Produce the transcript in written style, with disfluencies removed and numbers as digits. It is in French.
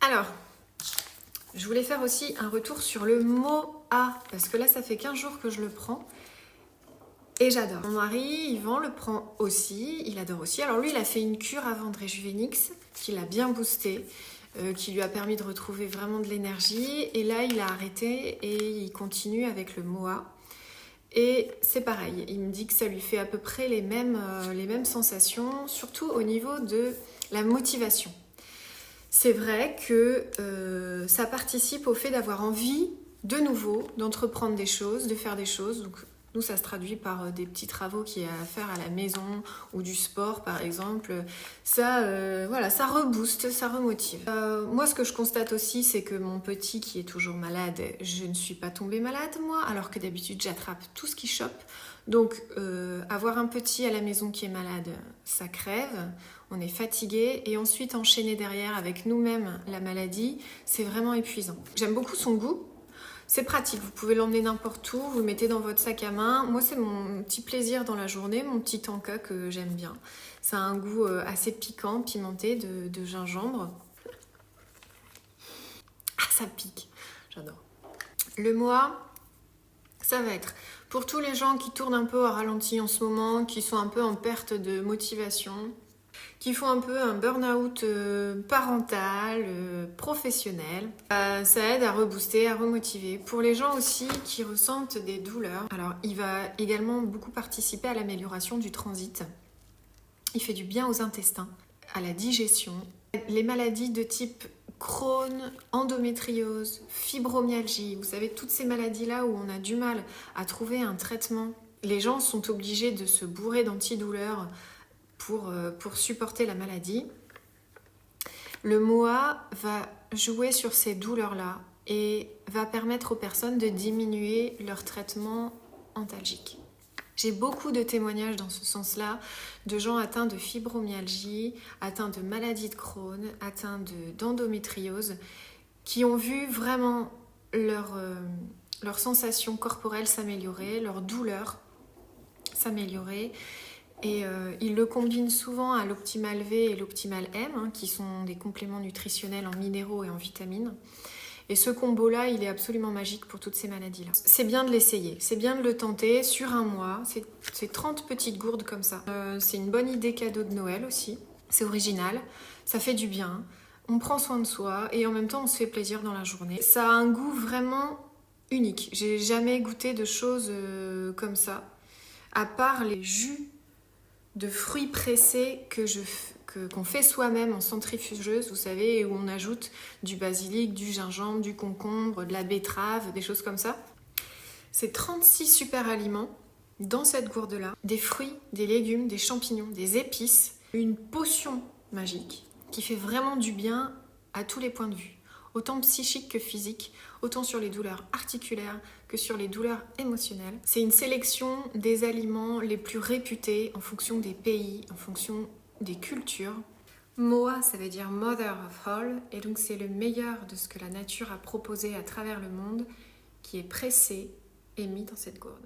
Alors, je voulais faire aussi un retour sur le MOA, parce que là, ça fait 15 jours que je le prends. Et j'adore. Mon mari, Yvan, le prend aussi, il adore aussi. Alors lui, il a fait une cure avant de Rejuvenix, qui l'a bien boosté, qui lui a permis de retrouver vraiment de l'énergie. Et là, il a arrêté et il continue avec le MOA. Et c'est pareil, il me dit que ça lui fait à peu près les mêmes sensations, surtout au niveau de la motivation. C'est vrai que ça participe au fait d'avoir envie, de nouveau, d'entreprendre des choses, de faire des choses. Donc, nous, ça se traduit par des petits travaux qu'il y a à faire à la maison ou du sport, par exemple. Ça, voilà, ça rebooste, ça remotive. Moi, ce que je constate aussi, c'est que mon petit qui est toujours malade, je ne suis pas tombée malade, moi, alors que d'habitude, j'attrape tout ce qui chope. Donc, avoir un petit à la maison qui est malade, ça crève, on est fatigué, et ensuite enchaîner derrière avec nous-mêmes la maladie, c'est vraiment épuisant. J'aime beaucoup son goût. C'est pratique, vous pouvez l'emmener n'importe où, vous le mettez dans votre sac à main. Moi, c'est mon petit plaisir dans la journée, mon petit tanka que j'aime bien. Ça a un goût assez piquant, pimenté de gingembre. Ah, ça pique, j'adore. Le MOA, ça va être pour tous les gens qui tournent un peu au ralenti en ce moment, qui sont un peu en perte de motivation, qui font un peu un burn-out parental, professionnel. Ça aide à rebooster, à remotiver. Pour les gens aussi qui ressentent des douleurs, alors il va également beaucoup participer à l'amélioration du transit. Il fait du bien aux intestins, à la digestion. Les maladies de type Crohn, endométriose, fibromyalgie, vous savez, toutes ces maladies-là où on a du mal à trouver un traitement. Les gens sont obligés de se bourrer d'antidouleurs pour supporter la maladie. Le MOA va jouer sur ces douleurs-là et va permettre aux personnes de diminuer leur traitement antalgique. J'ai beaucoup de témoignages dans ce sens-là, de gens atteints de fibromyalgie, atteints de maladie de Crohn, atteints d'endométriose, qui ont vu vraiment leur sensation corporelle s'améliorer, leur douleur s'améliorer. Et ils le combinent souvent à l'Optimal V et l'Optimal M, qui sont des compléments nutritionnels en minéraux et en vitamines. Et ce combo-là, il est absolument magique pour toutes ces maladies-là. C'est bien de l'essayer, c'est bien de le tenter sur un mois. C'est 30 petites gourdes comme ça. C'est une bonne idée cadeau de Noël aussi. C'est original, ça fait du bien. On prend soin de soi et en même temps, on se fait plaisir dans la journée. Ça a un goût vraiment unique. J'ai jamais goûté de choses comme ça, à part les jus de fruits pressés qu'on fait soi-même en centrifugeuse, vous savez, où on ajoute du basilic, du gingembre, du concombre, de la betterave, des choses comme ça. C'est 36 super aliments dans cette gourde-là. Des fruits, des légumes, des champignons, des épices. Une potion magique qui fait vraiment du bien à tous les points de vue. Autant psychique que physique, autant sur les douleurs articulaires que sur les douleurs émotionnelles. C'est une sélection des aliments les plus réputés en fonction des pays, en fonction des cultures. MOA, ça veut dire Mother of All, et donc c'est le meilleur de ce que la nature a proposé à travers le monde qui est pressé et mis dans cette gourde.